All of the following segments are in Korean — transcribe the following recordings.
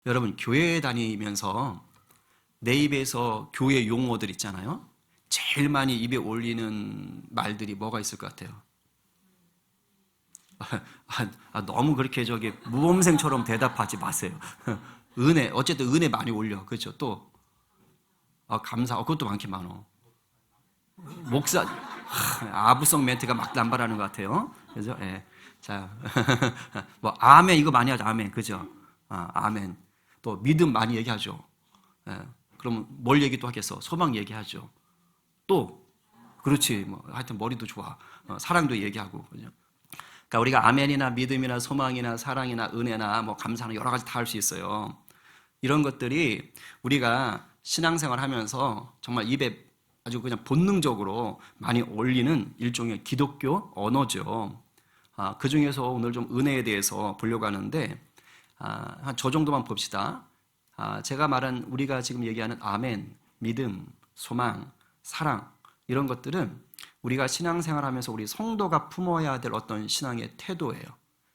여러분, 교회에 다니면서 내 입에서 교회 용어들 있잖아요. 제일 많이 입에 올리는 말들이 뭐가 있을 것 같아요? 너무 그렇게 모범생처럼 대답하지 마세요. 은혜, 어쨌든 은혜 많이 올려. 그렇죠? 또 감사, 그것도 많긴 많어. 목사, 아부성 멘트가 막 남발하는 것 같아요. 그죠? 예. 자, 뭐 아멘 이거 많이 하죠. 아멘, 그죠? 아멘. 또 믿음 많이 얘기하죠. 예. 그러면 뭘 얘기 또 하겠어? 소망 얘기하죠. 또 그렇지. 뭐 하여튼 머리도 좋아. 사랑도 얘기하고, 그죠? 그러니까 우리가 아멘이나 믿음이나 소망이나 사랑이나 은혜나 뭐 감사나 여러 가지 다 할 수 있어요. 이런 것들이 우리가 신앙생활 하면서 정말 입에 아주 그냥 본능적으로 많이 올리는 일종의 기독교 언어죠. 그 중에서 오늘 좀 은혜에 대해서 보려고 하는데, 한 저 정도만 봅시다. 제가 말한 우리가 지금 얘기하는 아멘, 믿음, 소망, 사랑, 이런 것들은 우리가 신앙생활 하면서 우리 성도가 품어야 될 어떤 신앙의 태도예요.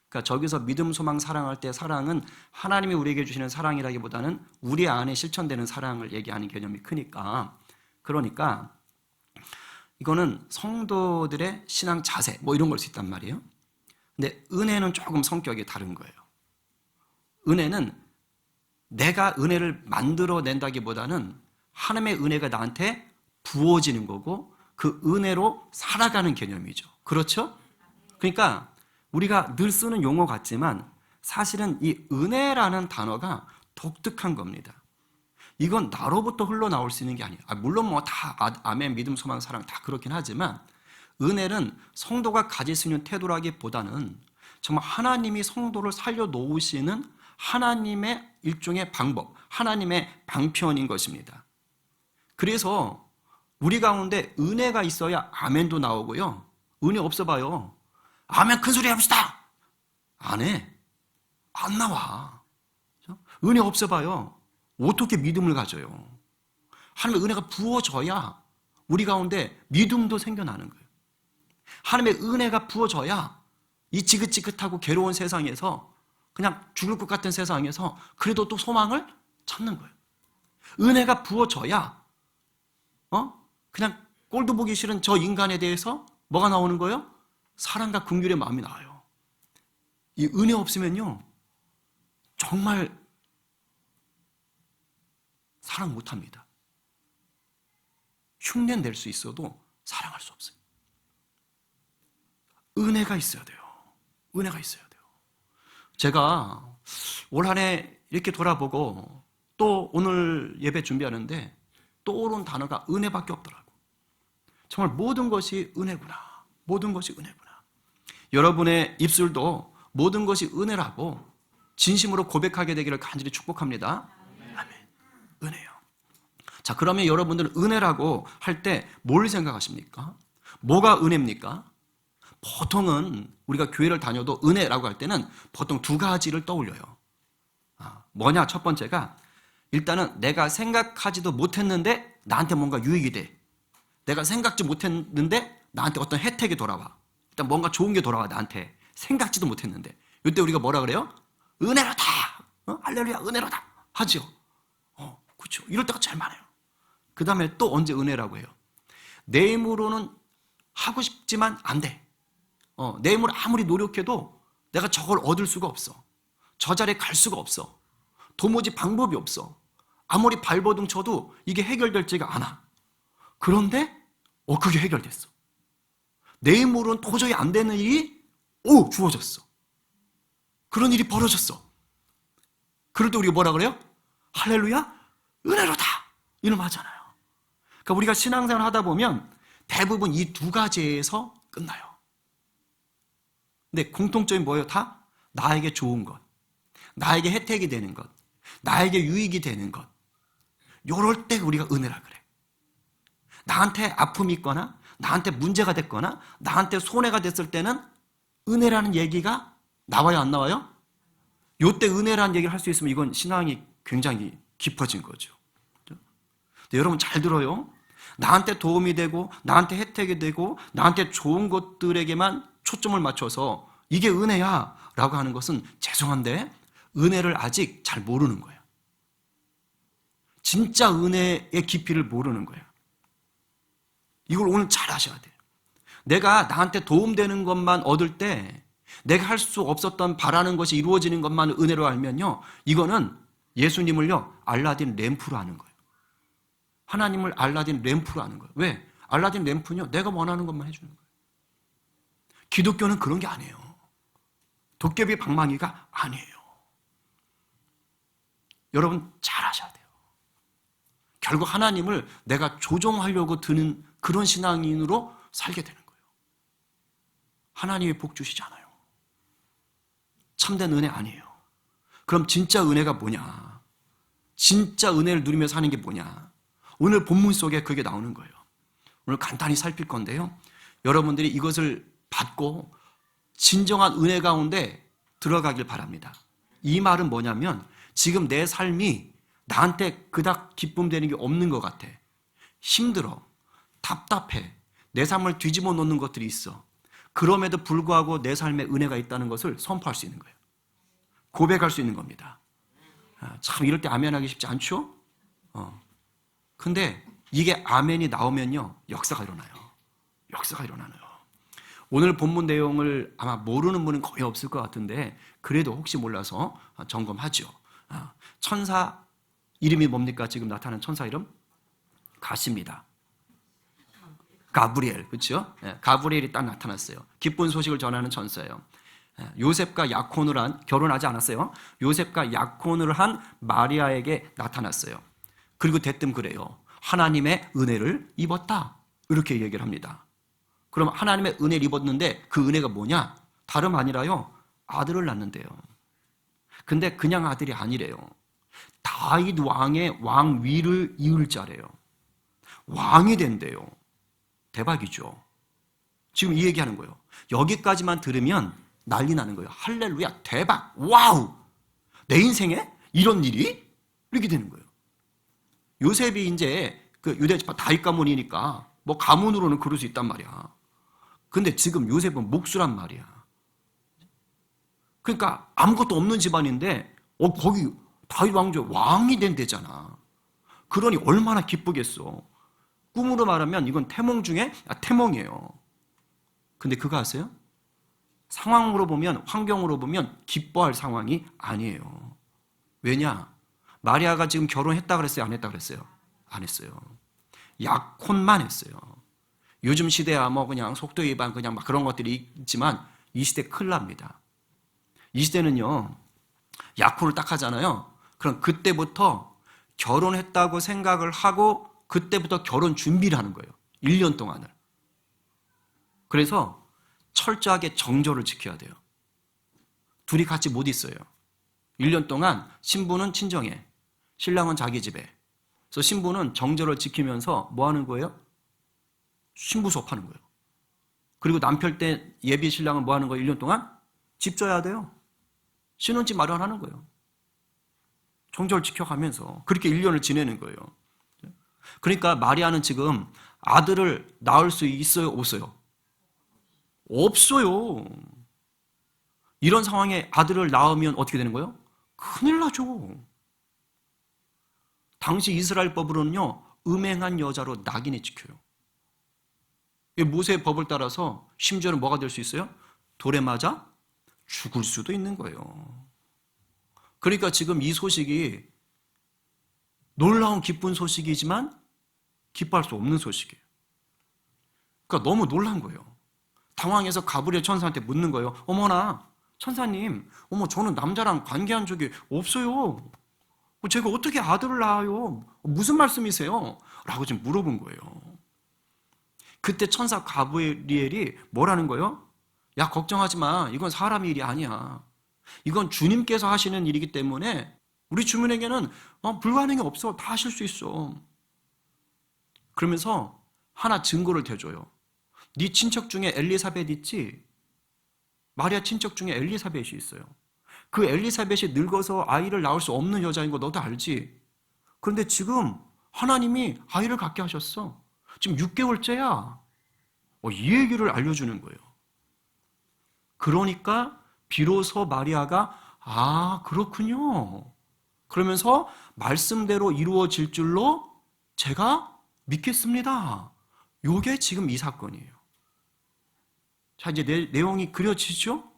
그러니까 저기서 믿음, 소망, 사랑할 때 사랑은 하나님이 우리에게 주시는 사랑이라기보다는 우리 안에 실천되는 사랑을 얘기하는 개념이 크니까, 그러니까 이거는 성도들의 신앙 자세 뭐 이런 걸 수 있단 말이에요. 근데 은혜는 조금 성격이 다른 거예요. 은혜는 내가 은혜를 만들어낸다기보다는 하나님의 은혜가 나한테 부어지는 거고 그 은혜로 살아가는 개념이죠. 그렇죠? 그러니까 우리가 늘 쓰는 용어 같지만 사실은 이 은혜라는 단어가 독특한 겁니다. 이건 나로부터 흘러나올 수 있는 게 아니에요. 물론 뭐 다 아멘, 믿음, 소망, 사랑 다 그렇긴 하지만 은혜는 성도가 가질 수 있는 태도라기보다는 정말 하나님이 성도를 살려놓으시는 하나님의 일종의 방법, 하나님의 방편인 것입니다. 그래서 우리 가운데 은혜가 있어야 아멘도 나오고요. 은혜 없어 봐요. 아멘 큰 소리 해봅시다. 안 해. 안 나와. 은혜 없어 봐요. 어떻게 믿음을 가져요? 하나님의 은혜가 부어져야 우리 가운데 믿음도 생겨나는 거예요. 하나님의 은혜가 부어져야 이 지긋지긋하고 괴로운 세상에서 그냥 죽을 것 같은 세상에서 그래도 또 소망을 찾는 거예요. 은혜가 부어져야 그냥 꼴도 보기 싫은 저 인간에 대해서 뭐가 나오는 거예요? 사랑과 긍휼의 마음이 나와요. 이 은혜 없으면요 정말 사랑 못합니다. 흉내 낼 수 있어도 사랑할 수 없어요. 은혜가 있어야 돼요. 은혜가 있어야 돼요. 제가 올 한 해 이렇게 돌아보고 또 오늘 예배 준비하는데 떠오른 단어가 은혜밖에 없더라고. 정말 모든 것이 은혜구나. 모든 것이 은혜구나. 여러분의 입술도 모든 것이 은혜라고 진심으로 고백하게 되기를 간절히 축복합니다. 아멘. 은혜요. 자, 그러면 여러분들은 은혜라고 할 때 뭘 생각하십니까? 뭐가 은혜입니까? 보통은 우리가 교회를 다녀도 은혜라고 할 때는 보통 두 가지를 떠올려요. 뭐냐? 첫 번째가 일단은 내가 생각하지도 못했는데 나한테 뭔가 유익이 돼. 내가 생각지 못했는데 나한테 어떤 혜택이 돌아와. 일단 뭔가 좋은 게 돌아와 나한테. 생각지도 못했는데. 이때 우리가 뭐라 그래요? 은혜로다. 할렐루야 은혜로다. 하죠. 그렇죠. 이럴 때가 제일 많아요. 그 다음에 또 언제 은혜라고 해요? 내 힘으로는 하고 싶지만 안 돼. 내 힘으로 아무리 노력해도 내가 저걸 얻을 수가 없어. 저 자리에 갈 수가 없어. 도무지 방법이 없어. 아무리 발버둥 쳐도 이게 해결될지가 않아. 그런데 그게 해결됐어. 내 힘으로는 도저히 안 되는 일이 주어졌어. 그런 일이 벌어졌어. 그럴 때 우리가 뭐라 그래요? 할렐루야 은혜로다 이런 말 하잖아요. 그러니까 우리가 신앙생활 하다 보면 대부분 이 두 가지에서 끝나요. 근데 공통점이 뭐예요? 다 나에게 좋은 것, 나에게 혜택이 되는 것, 나에게 유익이 되는 것. 이럴 때 우리가 은혜라 그래. 나한테 아픔이 있거나 나한테 문제가 됐거나 나한테 손해가 됐을 때는 은혜라는 얘기가 나와요 안 나와요? 이때 은혜라는 얘기를 할 수 있으면 이건 신앙이 굉장히 깊어진 거죠. 근데 여러분 잘 들어요. 나한테 도움이 되고 나한테 혜택이 되고 나한테 좋은 것들에게만 초점을 맞춰서 이게 은혜야 라고 하는 것은 죄송한데 은혜를 아직 잘 모르는 거예요. 진짜 은혜의 깊이를 모르는 거예요. 이걸 오늘 잘 아셔야 돼요. 내가 나한테 도움되는 것만 얻을 때 내가 할 수 없었던 바라는 것이 이루어지는 것만 은혜로 알면요, 이거는 예수님을요 알라딘 램프로 하는 거예요. 하나님을 알라딘 램프로 하는 거예요. 왜? 알라딘 램프는요 내가 원하는 것만 해주는 거예요. 기독교는 그런 게 아니에요. 도깨비 방망이가 아니에요. 여러분 잘 아셔야 돼요. 결국 하나님을 내가 조종하려고 드는 그런 신앙인으로 살게 되는 거예요. 하나님이 복 주시잖아요. 참된 은혜 아니에요. 그럼 진짜 은혜가 뭐냐? 진짜 은혜를 누리며 사는 게 뭐냐? 오늘 본문 속에 그게 나오는 거예요. 오늘 간단히 살필 건데요. 여러분들이 이것을 받고 진정한 은혜 가운데 들어가길 바랍니다. 이 말은 뭐냐면 지금 내 삶이 나한테 그닥 기쁨 되는 게 없는 것 같아. 힘들어. 답답해. 내 삶을 뒤집어 놓는 것들이 있어. 그럼에도 불구하고 내 삶에 은혜가 있다는 것을 선포할 수 있는 거예요. 고백할 수 있는 겁니다. 참 이럴 때 아멘하기 쉽지 않죠? 근데 이게 아멘이 나오면요 역사가 일어나요. 역사가 일어나요. 오늘 본문 내용을 아마 모르는 분은 거의 없을 것 같은데 그래도 혹시 몰라서 점검하죠. 천사 이름이 뭡니까? 지금 나타난 천사 이름? 가시입니다. 가브리엘, 그렇죠? 가브리엘이 딱 나타났어요. 기쁜 소식을 전하는 천사예요. 요셉과 약혼을 한, 결혼하지 않았어요. 요셉과 약혼을 한 마리아에게 나타났어요. 그리고 대뜸 그래요. 하나님의 은혜를 입었다. 이렇게 얘기를 합니다. 그럼 하나님의 은혜를 입었는데 그 은혜가 뭐냐? 다름 아니라요. 아들을 낳는데요. 근데 그냥 아들이 아니래요. 다윗 왕의 왕위를 이을 자래요. 왕이 된대요. 대박이죠. 지금 이 얘기하는 거예요. 여기까지만 들으면 난리 나는 거예요. 할렐루야, 대박, 와우! 내 인생에 이런 일이? 이렇게 되는 거예요. 요셉이 이제 그 유대 다윗 가문이니까 뭐 가문으로는 그럴 수 있단 말이야. 근데 지금 요셉은 목수란 말이야. 그러니까 아무것도 없는 집안인데 거기 다윗 왕조 왕이 된 데잖아. 그러니 얼마나 기쁘겠어. 꿈으로 말하면 이건 태몽 중에 태몽이에요. 근데 그거 아세요? 상황으로 보면, 환경으로 보면 기뻐할 상황이 아니에요. 왜냐? 마리아가 지금 결혼했다 그랬어요? 안 했다 그랬어요? 안 했어요. 약혼만 했어요. 요즘 시대야 뭐 그냥 속도 위반 그냥 막 그런 것들이 있지만 이 시대 큰일 납니다. 이 시대는요, 약혼을 딱 하잖아요. 그럼 그때부터 결혼했다고 생각을 하고 그때부터 결혼 준비를 하는 거예요. 1년 동안을. 그래서 철저하게 정조를 지켜야 돼요. 둘이 같이 못 있어요. 1년 동안 신부는 친정에, 신랑은 자기 집에. 그래서 신부는 정조를 지키면서 뭐 하는 거예요? 신부 수업하는 거예요. 그리고 남편 때 예비 신랑은 뭐 하는 거예요? 1년 동안? 집 져야 돼요. 신혼집 마련하는 거예요. 정조를 지켜가면서 그렇게 1년을 지내는 거예요. 그러니까 마리아는 지금 아들을 낳을 수 있어요? 없어요? 없어요. 이런 상황에 아들을 낳으면 어떻게 되는 거예요? 큰일 나죠. 당시 이스라엘 법으로는요, 음행한 여자로 낙인이 찍혀요. 모세의 법을 따라서 심지어는 뭐가 될 수 있어요? 돌에 맞아 죽을 수도 있는 거예요. 그러니까 지금 이 소식이 놀라운 기쁜 소식이지만 기뻐할 수 없는 소식이에요. 그러니까 너무 놀란 거예요. 당황해서 가브리엘 천사한테 묻는 거예요. 어머나, 천사님, 저는 남자랑 관계한 적이 없어요. 제가 어떻게 아들을 낳아요? 무슨 말씀이세요? 라고 지금 물어본 거예요. 그때 천사 가브리엘이 뭐라는 거예요? 야, 걱정하지 마. 이건 사람의 일이 아니야. 이건 주님께서 하시는 일이기 때문에 우리 주민에게는 불가능이 없어. 다 하실 수 있어. 그러면서 하나 증거를 대줘요. 네 친척 중에 엘리사벳 있지? 마리아 친척 중에 엘리사벳이 있어요. 그 엘리사벳이 늙어서 아이를 낳을 수 없는 여자인 거 너도 알지? 그런데 지금 하나님이 아이를 갖게 하셨어. 지금 6개월째야. 이 얘기를 알려주는 거예요. 그러니까 비로소 마리아가 그렇군요. 그러면서 말씀대로 이루어질 줄로 제가 믿겠습니다. 요게 지금 이 사건이에요. 자, 이제 내용이 그려지죠?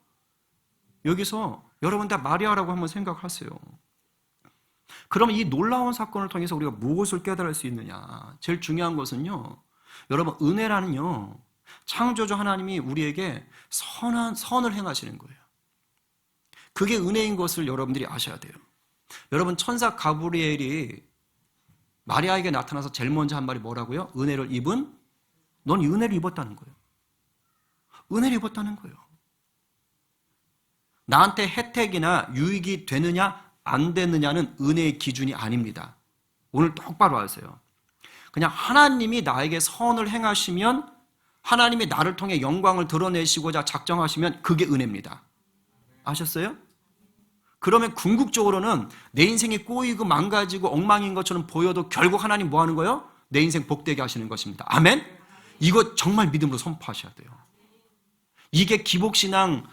여기서 여러분 다 마리아라고 한번 생각하세요. 그러면 이 놀라운 사건을 통해서 우리가 무엇을 깨달을 수 있느냐? 제일 중요한 것은요, 여러분, 은혜라는요, 창조주 하나님이 우리에게 선을 행하시는 거예요. 그게 은혜인 것을 여러분들이 아셔야 돼요. 여러분, 천사 가브리엘이 마리아에게 나타나서 제일 먼저 한 말이 뭐라고요? 은혜를 입은? 넌 은혜를 입었다는 거예요. 은혜를 입었다는 거예요. 나한테 혜택이나 유익이 되느냐 안 되느냐는 은혜의 기준이 아닙니다. 오늘 똑바로 아세요. 그냥 하나님이 나에게 선을 행하시면, 하나님이 나를 통해 영광을 드러내시고자 작정하시면 그게 은혜입니다. 아셨어요? 그러면 궁극적으로는 내 인생이 꼬이고 망가지고 엉망인 것처럼 보여도 결국 하나님 뭐 하는 거예요? 내 인생 복되게 하시는 것입니다. 아멘? 이거 정말 믿음으로 선포하셔야 돼요. 이게 기복신앙,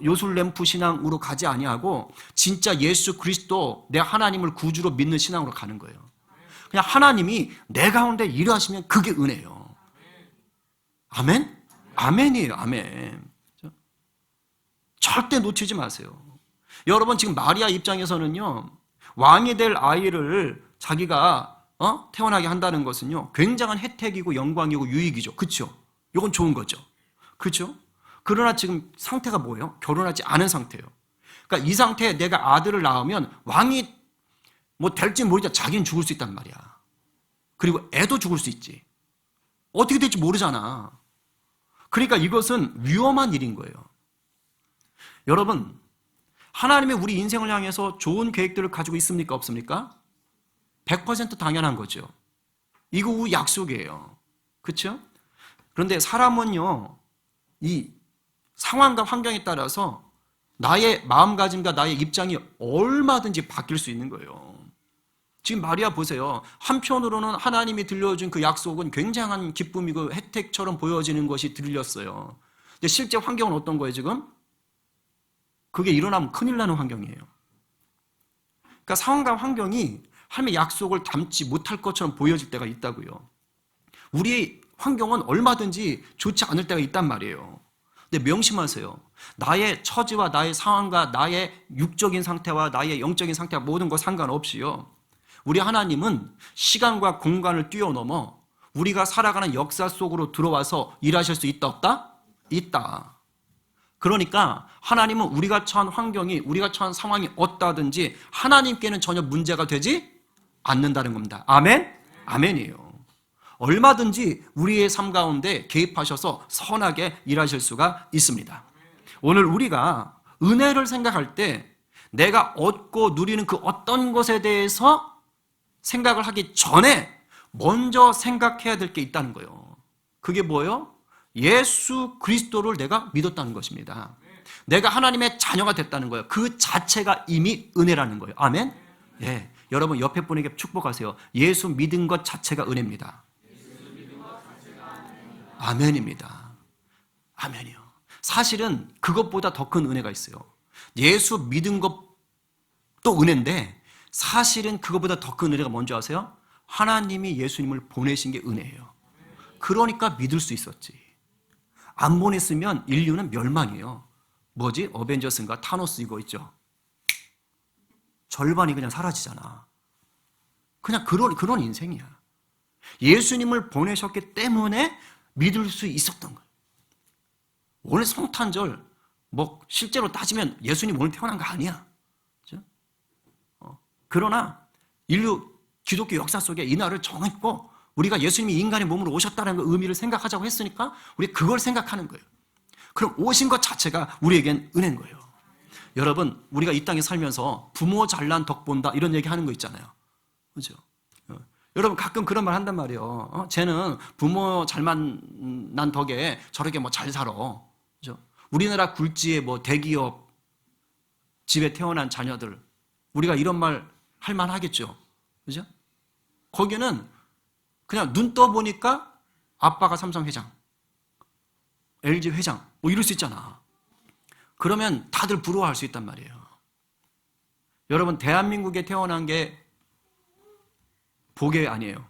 요술램프 신앙으로 가지 아니하고 진짜 예수 그리스도 내 하나님을 구주로 믿는 신앙으로 가는 거예요. 그냥 하나님이 내 가운데 일하시면 그게 은혜예요. 아멘? 아멘이에요. 아멘. 절대 놓치지 마세요. 여러분, 지금 마리아 입장에서는요, 왕이 될 아이를 자기가 태어나게 한다는 것은요, 굉장한 혜택이고 영광이고 유익이죠. 그렇죠? 이건 좋은 거죠. 그렇죠? 그러나 지금 상태가 뭐예요? 결혼하지 않은 상태예요. 그러니까 이 상태에 내가 아들을 낳으면 왕이 뭐 될지 모르겠다. 자기는 죽을 수 있단 말이야. 그리고 애도 죽을 수 있지. 어떻게 될지 모르잖아. 그러니까 이것은 위험한 일인 거예요. 여러분, 하나님이 우리 인생을 향해서 좋은 계획들을 가지고 있습니까? 없습니까? 100% 당연한 거죠. 이거 약속이에요. 그렇죠? 그런데 사람은요, 이 상황과 환경에 따라서 나의 마음가짐과 나의 입장이 얼마든지 바뀔 수 있는 거예요. 지금 마리아 보세요. 한편으로는 하나님이 들려준 그 약속은 굉장한 기쁨이고 혜택처럼 보여지는 것이 들렸어요. 근데 실제 환경은 어떤 거예요, 지금? 그게 일어나면 큰일 나는 환경이에요. 그러니까 상황과 환경이 하나님의 약속을 담지 못할 것처럼 보여질 때가 있다고요. 우리의 환경은 얼마든지 좋지 않을 때가 있단 말이에요. 근데 명심하세요. 나의 처지와 나의 상황과 나의 육적인 상태와 나의 영적인 상태와 모든 것 상관없이요, 우리 하나님은 시간과 공간을 뛰어넘어 우리가 살아가는 역사 속으로 들어와서 일하실 수 있다 없다? 있다. 그러니까 하나님은 우리가 처한 환경이, 우리가 처한 상황이 어떠하든지 하나님께는 전혀 문제가 되지 않는다는 겁니다. 아멘? 아멘이에요. 얼마든지 우리의 삶 가운데 개입하셔서 선하게 일하실 수가 있습니다. 오늘 우리가 은혜를 생각할 때 내가 얻고 누리는 그 어떤 것에 대해서 생각을 하기 전에 먼저 생각해야 될 게 있다는 거예요. 그게 뭐예요? 예수 그리스도를 내가 믿었다는 것입니다. 내가 하나님의 자녀가 됐다는 거예요. 그 자체가 이미 은혜라는 거예요. 아멘? 예. 여러분 옆에 분에게 축복하세요. 예수 믿은 것 자체가 은혜입니다. 아멘입니다. 아멘이요. 사실은 그것보다 더 큰 은혜가 있어요. 예수 믿은 것도 은혜인데 사실은 그것보다 더 큰 은혜가 뭔지 아세요? 하나님이 예수님을 보내신 게 은혜예요. 그러니까 믿을 수 있었지. 안 보냈으면 인류는 멸망이에요. 뭐지? 어벤져스인가 타노스 이거 있죠. 절반이 그냥 사라지잖아. 그냥 그런 인생이야. 예수님을 보내셨기 때문에 믿을 수 있었던 거예요. 오늘 성탄절 실제로 따지면 예수님 오늘 태어난 거 아니야. 그렇죠? 그러나 인류 기독교 역사 속에 이 날을 정했고 우리가 예수님이 인간의 몸으로 오셨다는 그 의미를 생각하자고 했으니까 우리 그걸 생각하는 거예요. 그럼 오신 것 자체가 우리에겐 은혜인 거예요. 여러분, 우리가 이 땅에 살면서 부모 잘난 덕 본다 이런 얘기 하는 거 있잖아요. 그렇죠? 여러분 가끔 그런 말 한단 말이에요. 쟤는 부모 잘 만난 덕에 저렇게 잘 살아. 그렇죠? 우리나라 굴지의 대기업 집에 태어난 자녀들, 우리가 이런 말 할 만하겠죠. 그죠? 거기는 그냥 눈 떠보니까 아빠가 삼성 회장, LG 회장, 이럴 수 있잖아. 그러면 다들 부러워할 수 있단 말이에요. 여러분, 대한민국에 태어난 게 복이 아니에요.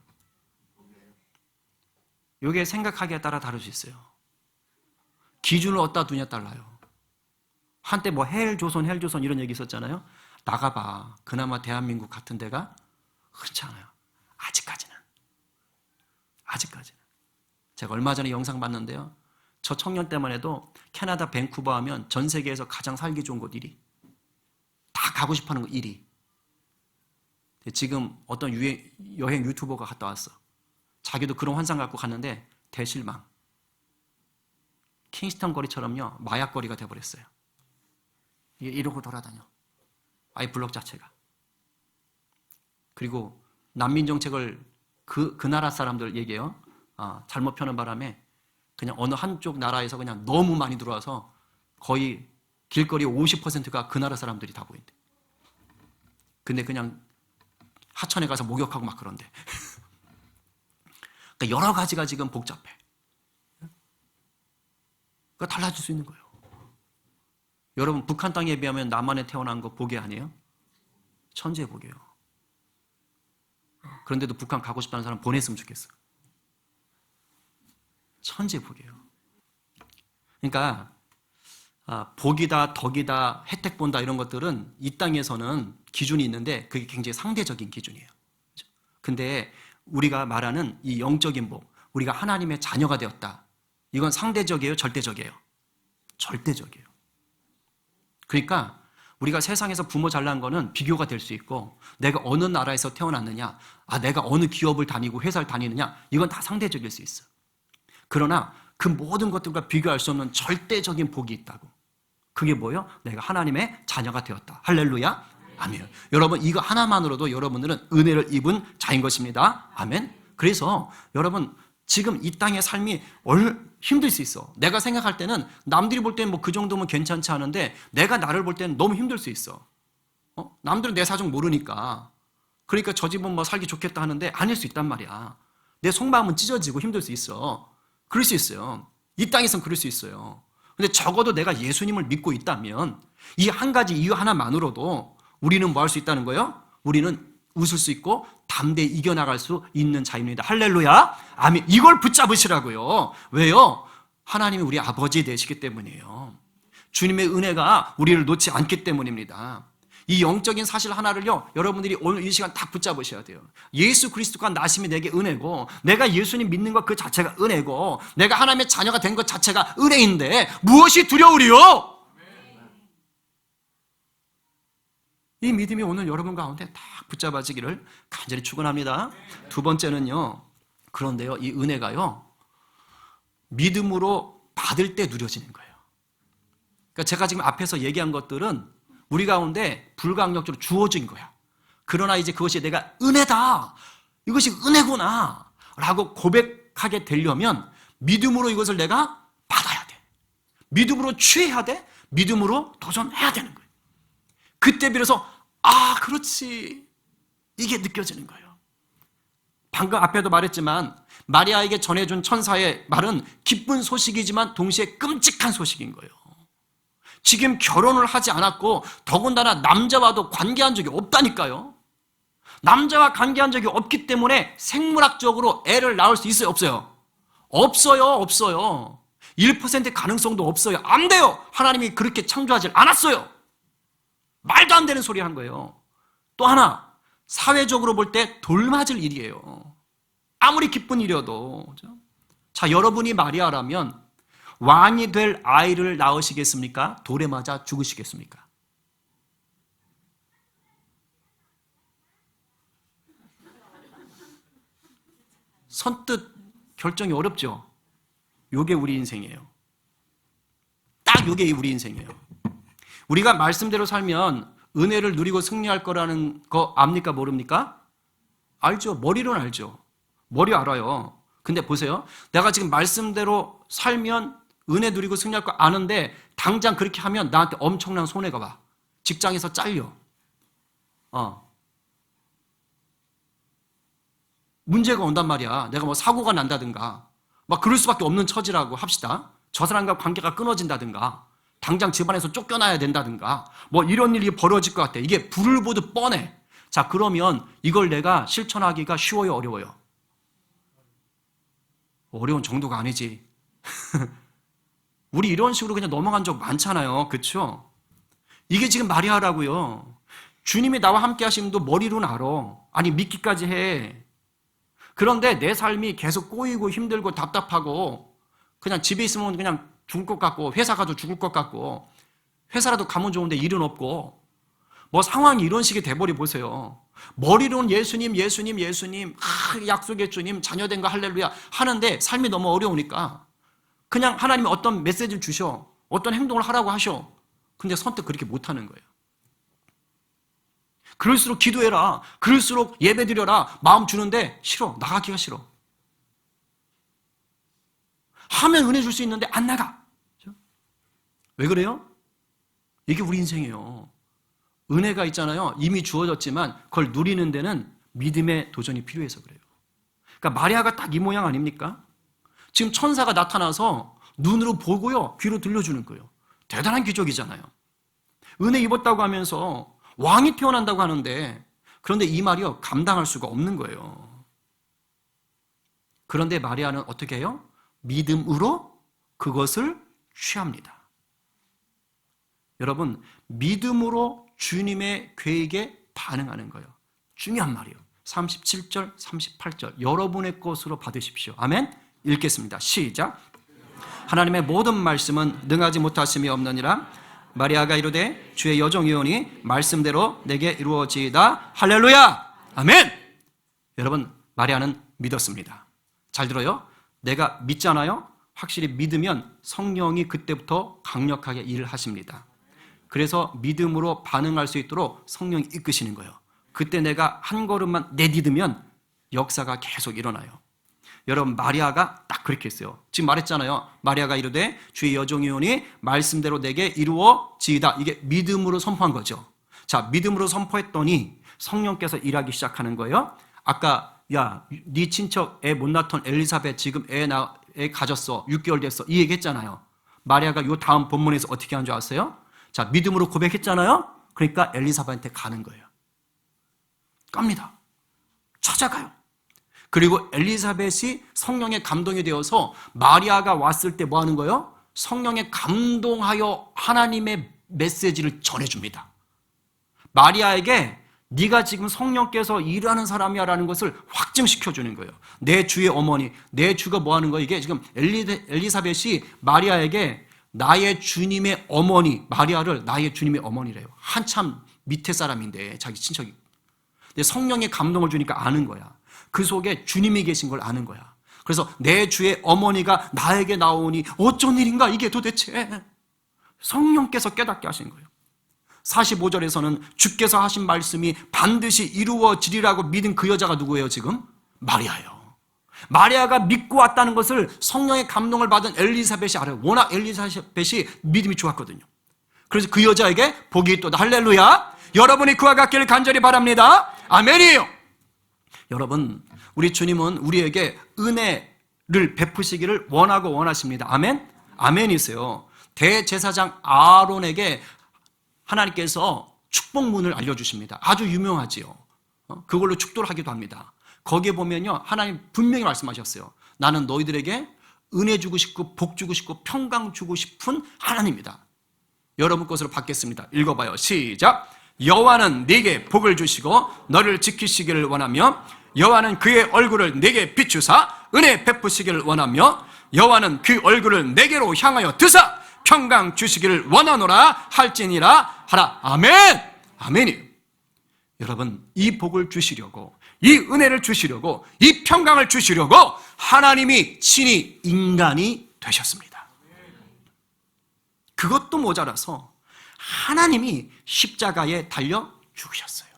이게 생각하기에 따라 다를 수 있어요. 기준을 어디다 두냐에 달라요. 한때 뭐 헬조선 이런 얘기 있었잖아요. 나가봐. 그나마 대한민국 같은 데가 흔치 않아요. 아직까지는. 제가 얼마 전에 영상 봤는데요. 저 청년 때만 해도 캐나다 밴쿠버 하면 전 세계에서 가장 살기 좋은 곳 1위. 다 가고 싶어하는 거 1위. 지금 어떤 여행 유튜버가 갔다 왔어. 자기도 그런 환상 갖고 갔는데 대실망. 킹스턴 거리처럼요. 마약 거리가 돼버렸어요. 이러고 돌아다녀. 아예 블록 자체가. 그리고 난민 정책을 그 나라 사람들 얘기해요. 잘못 펴는 바람에 그냥 어느 한쪽 나라에서 그냥 너무 많이 들어와서 거의 길거리 50%가 그 나라 사람들이 다 보인대. 근데 그냥 하천에 가서 목욕하고 막 그런데. 그러니까 여러 가지가 지금 복잡해. 그러니까 달라질 수 있는 거예요. 여러분, 북한 땅에 비하면 남한에 태어난 거 복이 아니에요? 천지의 복이에요. 그런데도 북한 가고 싶다는 사람 보냈으면 좋겠어. 천지의 복이에요. 그러니까 복이다, 덕이다, 혜택 본다 이런 것들은 이 땅에서는 기준이 있는데 그게 굉장히 상대적인 기준이에요. 근데 우리가 말하는 이 영적인 복, 우리가 하나님의 자녀가 되었다. 이건 상대적이에요, 절대적이에요? 절대적이에요. 그러니까 우리가 세상에서 부모 잘난 거는 비교가 될 수 있고, 내가 어느 나라에서 태어났느냐, 내가 어느 기업을 다니고 회사를 다니느냐, 이건 다 상대적일 수 있어. 그러나 그 모든 것들과 비교할 수 없는 절대적인 복이 있다고. 그게 뭐예요? 내가 하나님의 자녀가 되었다. 할렐루야. 아멘. 여러분, 이거 하나만으로도 여러분들은 은혜를 입은 자인 것입니다. 아멘. 그래서 여러분, 지금 이 땅의 삶이 힘들 수 있어. 내가 생각할 때는 남들이 볼 때는 뭐 그 정도면 괜찮지 않은데 내가 나를 볼 때는 너무 힘들 수 있어. 남들은 내 사정 모르니까. 그러니까 저 집은 뭐 살기 좋겠다 하는데 아닐 수 있단 말이야. 내 속마음은 찢어지고 힘들 수 있어. 그럴 수 있어요. 이 땅에선 그럴 수 있어요. 근데 적어도 내가 예수님을 믿고 있다면 이 한 가지 이유 하나만으로도 우리는 뭐 할 수 있다는 거예요? 우리는 웃을 수 있고 담대히 이겨나갈 수 있는 자입니다. 할렐루야. 아멘. 이걸 붙잡으시라고요. 왜요? 하나님이 우리 아버지 되시기 때문이에요. 주님의 은혜가 우리를 놓지 않기 때문입니다. 이 영적인 사실 하나를요, 여러분들이 오늘 이 시간 딱 붙잡으셔야 돼요. 예수 그리스도가 나심이 내게 은혜고, 내가 예수님 믿는 것 그 자체가 은혜고, 내가 하나님의 자녀가 된 것 자체가 은혜인데 무엇이 두려우리요? 이 믿음이 오늘 여러분 가운데 딱 붙잡아지기를 간절히 축원합니다. 두 번째는요, 그런데요, 이 은혜가요, 믿음으로 받을 때 누려지는 거예요. 그러니까 제가 지금 앞에서 얘기한 것들은 우리 가운데 불가항력적으로 주어진 거야. 그러나 이제 그것이 내가 은혜다, 이것이 은혜구나 라고 고백하게 되려면 믿음으로 이것을 내가 받아야 돼. 믿음으로 취해야 돼. 믿음으로 도전해야 되는 거예요. 그때 비로소 그렇지, 이게 느껴지는 거예요. 방금 앞에도 말했지만 마리아에게 전해준 천사의 말은 기쁜 소식이지만 동시에 끔찍한 소식인 거예요. 지금 결혼을 하지 않았고 더군다나 남자와도 관계한 적이 없다니까요. 남자와 관계한 적이 없기 때문에 생물학적으로 애를 낳을 수 있어요, 없어요? 없어요. 1% 가능성도 없어요. 안 돼요. 하나님이 그렇게 창조하지 않았어요. 말도 안 되는 소리 한 거예요. 또 하나, 사회적으로 볼 때 돌맞을 일이에요. 아무리 기쁜 일이어도. 자, 여러분이 마리아라면 왕이 될 아이를 낳으시겠습니까? 돌에 맞아 죽으시겠습니까? 선뜻 결정이 어렵죠? 요게 우리 인생이에요. 딱 요게 우리 인생이에요. 우리가 말씀대로 살면 은혜를 누리고 승리할 거라는 거 압니까, 모릅니까? 알죠. 머리로는 알죠. 머리 알아요. 근데 보세요. 내가 지금 말씀대로 살면 은혜 누리고 승리할 거 아는데 당장 그렇게 하면 나한테 엄청난 손해가 와. 직장에서 잘려. 문제가 온단 말이야. 내가 뭐 사고가 난다든가 막 그럴 수밖에 없는 처지라고 합시다. 저 사람과 관계가 끊어진다든가 당장 집안에서 쫓겨나야 된다든가 뭐 이런 일이 벌어질 것 같아. 이게 불을 보듯 뻔해. 자, 그러면 이걸 내가 실천하기가 쉬워요, 어려워요? 어려운 정도가 아니지. 우리 이런 식으로 그냥 넘어간 적 많잖아요. 그렇죠? 이게 지금 마리아라고요. 주님이 나와 함께 하심도 머리로는 알아. 아니, 믿기까지 해. 그런데 내 삶이 계속 꼬이고 힘들고 답답하고 그냥 집에 있으면 그냥 죽을 것 같고 회사 가도 죽을 것 같고 회사라도 가면 좋은데 일은 없고 뭐 상황이 이런 식이 돼버리 보세요. 머리로는 예수님 예수님 예수님 약속의 주님 자녀된 거 할렐루야 하는데 삶이 너무 어려우니까 그냥 하나님이 어떤 메시지를 주셔 어떤 행동을 하라고 하셔. 근데 선뜻 그렇게 못하는 거예요. 그럴수록 기도해라. 그럴수록 예배드려라. 마음 주는데 싫어. 나가기가 싫어. 하면 은혜 줄 수 있는데 안 나가. 왜 그래요? 이게 우리 인생이에요. 은혜가 있잖아요. 이미 주어졌지만 그걸 누리는 데는 믿음의 도전이 필요해서 그래요. 그러니까 마리아가 딱 이 모양 아닙니까? 지금 천사가 나타나서 눈으로 보고요. 귀로 들려주는 거예요. 대단한 기적이잖아요. 은혜 입었다고 하면서 왕이 태어난다고 하는데 그런데 이 말이요. 감당할 수가 없는 거예요. 그런데 마리아는 어떻게 해요? 믿음으로 그것을 취합니다. 여러분, 믿음으로 주님의 계획에 반응하는 거예요. 중요한 말이에요. 37절, 38절 여러분의 것으로 받으십시오. 아멘? 읽겠습니다. 시작. 하나님의 모든 말씀은 능하지 못하심이 없느니라. 마리아가 이르되 주의 여종이오니 말씀대로 내게 이루어지이다. 할렐루야. 아멘. 여러분, 마리아는 믿었습니다. 잘 들어요. 내가 믿잖아요. 확실히 믿으면 성령이 그때부터 강력하게 일을 하십니다. 그래서 믿음으로 반응할 수 있도록 성령이 이끄시는 거예요. 그때 내가 한 걸음만 내디디면 역사가 계속 일어나요. 여러분, 마리아가 딱 그렇게 했어요. 지금 말했잖아요. 마리아가 이르되 주의 여종이오니 말씀대로 내게 이루어지이다. 이게 믿음으로 선포한 거죠. 자, 믿음으로 선포했더니 성령께서 일하기 시작하는 거예요. 아까 야, 네 친척 애 못 낳던 엘리사벳 지금 애 가졌어. 6개월 됐어. 이 얘기 했잖아요. 마리아가 요 다음 본문에서 어떻게 한 줄 아세요? 자, 믿음으로 고백했잖아요. 그러니까 엘리사벳한테 가는 거예요. 갑니다. 찾아가요. 그리고 엘리사벳이 성령의 감동이 되어서 마리아가 왔을 때 뭐 하는 거예요? 성령에 감동하여 하나님의 메시지를 전해줍니다. 마리아에게 네가 지금 성령께서 일하는 사람이야 라는 것을 확증시켜주는 거예요. 내 주의 어머니, 내 주가 뭐 하는 거예요? 이게 지금 엘리사벳이 마리아에게 나의 주님의 어머니, 마리아를 나의 주님의 어머니래요. 한참 밑에 사람인데 자기 친척이. 근데 성령의 감동을 주니까 아는 거야. 그 속에 주님이 계신 걸 아는 거야. 그래서 내 주의 어머니가 나에게 나오니 어쩐 일인가 이게 도대체. 성령께서 깨닫게 하신 거예요. 45절에서는 주께서 하신 말씀이 반드시 이루어지리라고 믿은 그 여자가 누구예요 지금? 마리아예요. 마리아가 믿고 왔다는 것을 성령의 감동을 받은 엘리사벳이 알아요. 워낙 엘리사벳이 믿음이 좋았거든요. 그래서 그 여자에게 복이 있도다. 할렐루야. 여러분이 그와 같기를 간절히 바랍니다. 아멘이에요. 여러분, 우리 주님은 우리에게 은혜를 베푸시기를 원하고 원하십니다. 아멘? 아멘이세요. 대제사장 아론에게 하나님께서 축복문을 알려주십니다. 아주 유명하지요. 그걸로 축도를 하기도 합니다. 거기에 보면요, 하나님 분명히 말씀하셨어요. 나는 너희들에게 은혜 주고 싶고 복 주고 싶고 평강 주고 싶은 하나님이다. 여러분 것으로 받겠습니다. 읽어봐요. 시작. 여호와는 네게 복을 주시고 너를 지키시기를 원하며 여호와는 그의 얼굴을 네게 비추사 은혜 베푸시기를 원하며 여호와는 그 얼굴을 네게로 향하여 드사 평강 주시기를 원하노라 할지니라 하라. 아멘. 아멘이에요. 여러분, 이 복을 주시려고, 이 은혜를 주시려고, 이 평강을 주시려고 하나님이 친히 인간이 되셨습니다. 그것도 모자라서 하나님이 십자가에 달려 죽으셨어요.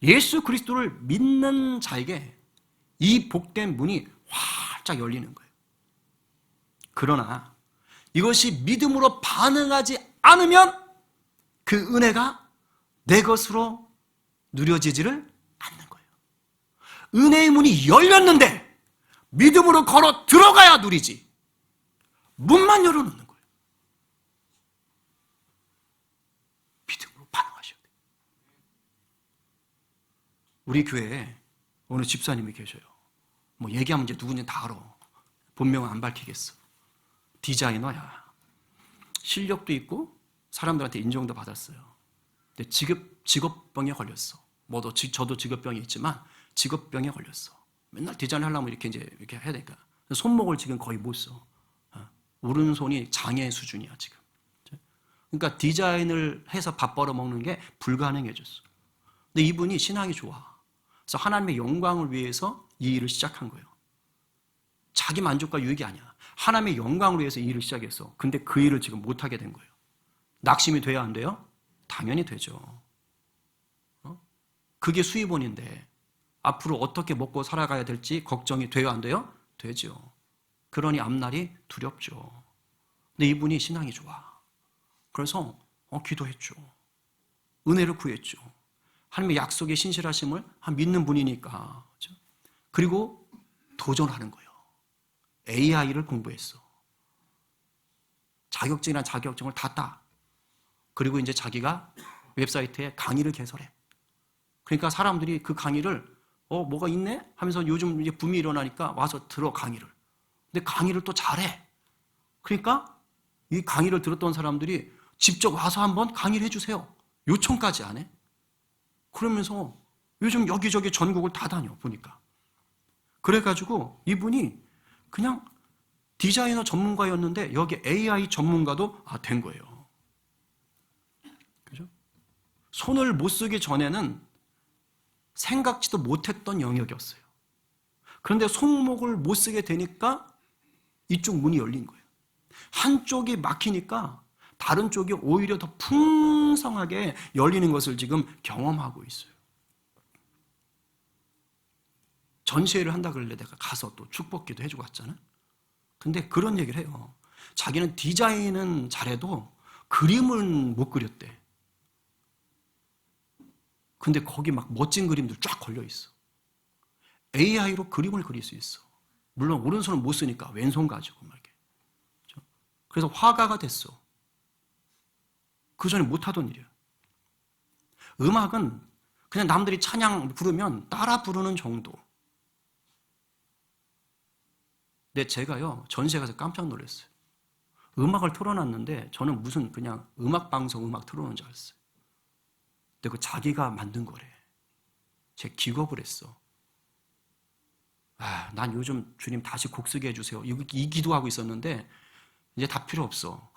예수 그리스도를 믿는 자에게 이 복된 문이 활짝 열리는 거예요. 그러나 이것이 믿음으로 반응하지 않으면 그 은혜가 내 것으로 누려지지를 않는 거예요. 은혜의 문이 열렸는데 믿음으로 걸어 들어가야 누리지. 문만 열어놓는 거예요. 믿음으로 반응하셔야 돼요. 우리 교회에 어느 집사님이 계셔요. 뭐 얘기하면 이제 누군지 다 알아. 본명은 안 밝히겠어. 디자이너야. 실력도 있고 사람들한테 인정도 받았어요. 근데 직업병에 걸렸어. 저도 직업병이 있지만 직업병에 걸렸어. 맨날 디자인 하려면 이렇게 해야 되니까. 손목을 지금 거의 못 써. 오른손이 장애 수준이야, 지금. 그러니까 디자인을 해서 밥 벌어 먹는 게 불가능해졌어. 근데 이분이 신앙이 좋아. 그래서 하나님의 영광을 위해서 이 일을 시작한 거예요. 자기 만족과 유익이 아니야. 하나님의 영광을 위해서 이 일을 시작했어. 근데 그 일을 지금 못하게 된 거예요. 낙심이 돼야 안 돼요? 당연히 되죠. 그게 수입원인데 앞으로 어떻게 먹고 살아가야 될지 걱정이 돼야 안 돼요? 되죠. 그러니 앞날이 두렵죠. 근데 이분이 신앙이 좋아. 그래서 기도했죠. 은혜를 구했죠. 하나님의 약속의 신실하심을 믿는 분이니까. 그렇죠? 그리고 도전하는 거예요. AI를 공부했어. 자격증이나 자격증을 다 따. 그리고 이제 자기가 웹사이트에 강의를 개설해. 그러니까 사람들이 그 강의를 뭐가 있네? 하면서 요즘 이제 붐이 일어나니까 와서 들어 강의를. 근데 강의를 또 잘해. 그러니까 이 강의를 들었던 사람들이 직접 와서 한번 강의를 해주세요. 요청까지 안 해. 그러면서 요즘 여기저기 전국을 다 다녀 보니까. 그래가지고 이분이 그냥 디자이너 전문가였는데 여기 AI 전문가도 된 거예요. 그죠? 손을 못 쓰기 전에는 생각지도 못했던 영역이었어요. 그런데 손목을 못 쓰게 되니까 이쪽 문이 열린 거예요. 한쪽이 막히니까 다른 쪽이 오히려 더 풍성하게 열리는 것을 지금 경험하고 있어요. 전시회를 한다 그러길래 내가 가서 또 축복기도 해주고 왔잖아. 근데 그런 얘기를 해요. 자기는 디자인은 잘해도 그림은 못 그렸대. 근데 거기 막 멋진 그림들 쫙 걸려 있어. AI로 그림을 그릴 수 있어. 물론 오른손은 못 쓰니까 왼손 가지고 막 이렇게. 그래서 화가가 됐어. 그 전에 못 하던 일이야. 음악은 그냥 남들이 찬양 부르면 따라 부르는 정도. 근데 제가요 전시회 가서 깜짝 놀랐어요. 음악을 틀어놨는데 저는 무슨 그냥 음악방송 음악 틀어놓은 줄 알았어요. 근데 그 자기가 만든 거래. 제 기겁을 했어. 난 요즘 주님 다시 곡 쓰게 해주세요. 이 기도하고 있었는데 이제 다 필요 없어.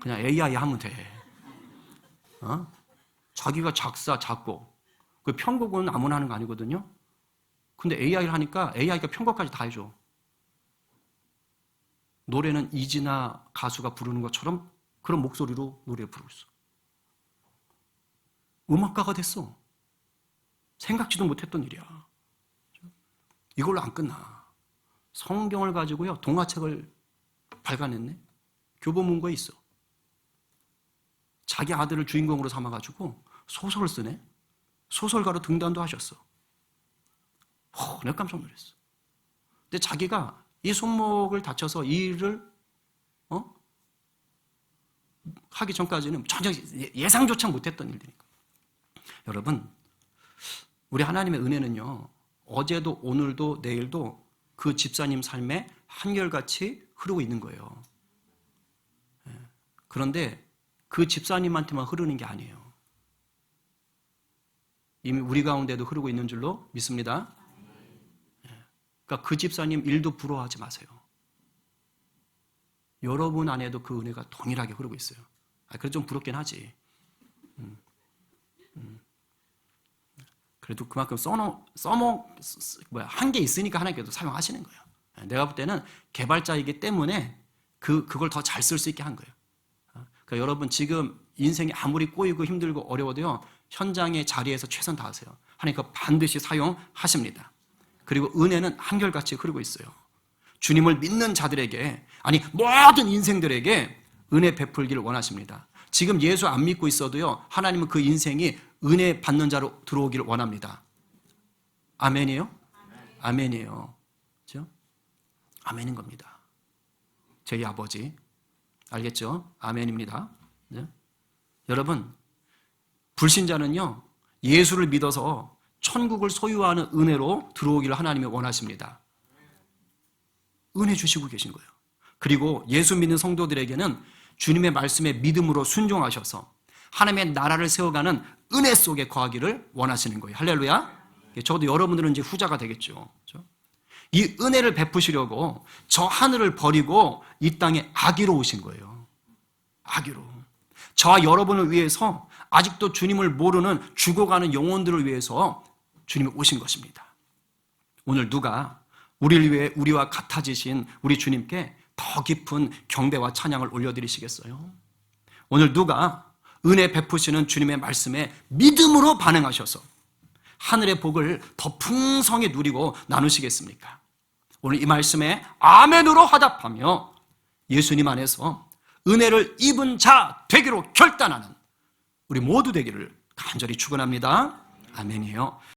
그냥 AI 하면 돼. 자기가 작사, 작곡. 그 편곡은 아무나 하는 거 아니거든요. 근데 AI를 하니까 AI가 편곡까지 다 해줘. 노래는 이진아 가수가 부르는 것처럼 그런 목소리로 노래를 부르고 있어. 음악가가 됐어. 생각지도 못했던 일이야. 이걸로 안 끝나. 성경을 가지고요 동화책을 발간했네. 교보문고에 있어. 자기 아들을 주인공으로 삼아가지고 소설을 쓰네. 소설가로 등단도 하셨어. 내가 깜짝 놀랐어. 근데 자기가 이 손목을 다쳐서 이 일을 하기 전까지는 전혀 예상조차 못했던 일이니까. 여러분, 우리 하나님의 은혜는요 어제도 오늘도 내일도 그 집사님 삶에 한결같이 흐르고 있는 거예요. 그런데 그 집사님한테만 흐르는 게 아니에요. 이미 우리 가운데도 흐르고 있는 줄로 믿습니다. 그러니까 그 집사님 일도 부러워하지 마세요. 여러분 안에도 그 은혜가 동일하게 흐르고 있어요. 그래도 좀 부럽긴 하지. 그래도 그만큼 한 게 있으니까 하나님께서 사용하시는 거예요. 내가 볼 때는 개발자이기 때문에 그걸 더 잘 쓸 수 있게 한 거예요. 그러니까 여러분 지금 인생이 아무리 꼬이고 힘들고 어려워도요 현장의 자리에서 최선 다하세요. 하나님께서 반드시 사용하십니다. 그리고 은혜는 한결같이 흐르고 있어요. 주님을 믿는 자들에게 모든 인생들에게 은혜 베풀기를 원하십니다. 지금 예수 안 믿고 있어도요 하나님은 그 인생이 은혜 받는 자로 들어오기를 원합니다. 아멘이에요? 아멘이에요. 그렇죠? 아멘인 겁니다. 저희 아버지. 알겠죠? 아멘입니다. 네? 여러분, 불신자는요, 예수를 믿어서 천국을 소유하는 은혜로 들어오기를 하나님이 원하십니다. 은혜 주시고 계신 거예요. 그리고 예수 믿는 성도들에게는 주님의 말씀에 믿음으로 순종하셔서 하나님의 나라를 세워가는 은혜 속에 거하기를 원하시는 거예요. 할렐루야. 저도 여러분들은 이제 후자가 되겠죠. 그렇죠? 이 은혜를 베푸시려고 저 하늘을 버리고 이 땅에 아기로 오신 거예요. 아기로. 저와 여러분을 위해서 아직도 주님을 모르는 죽어가는 영혼들을 위해서 주님이 오신 것입니다. 오늘 누가 우리를 위해 우리와 같아지신 우리 주님께 더 깊은 경배와 찬양을 올려드리시겠어요? 오늘 누가 은혜 베푸시는 주님의 말씀에 믿음으로 반응하셔서 하늘의 복을 더 풍성히 누리고 나누시겠습니까? 오늘 이 말씀에 아멘으로 화답하며 예수님 안에서 은혜를 입은 자 되기로 결단하는 우리 모두 되기를 간절히 축원합니다. 아멘이에요.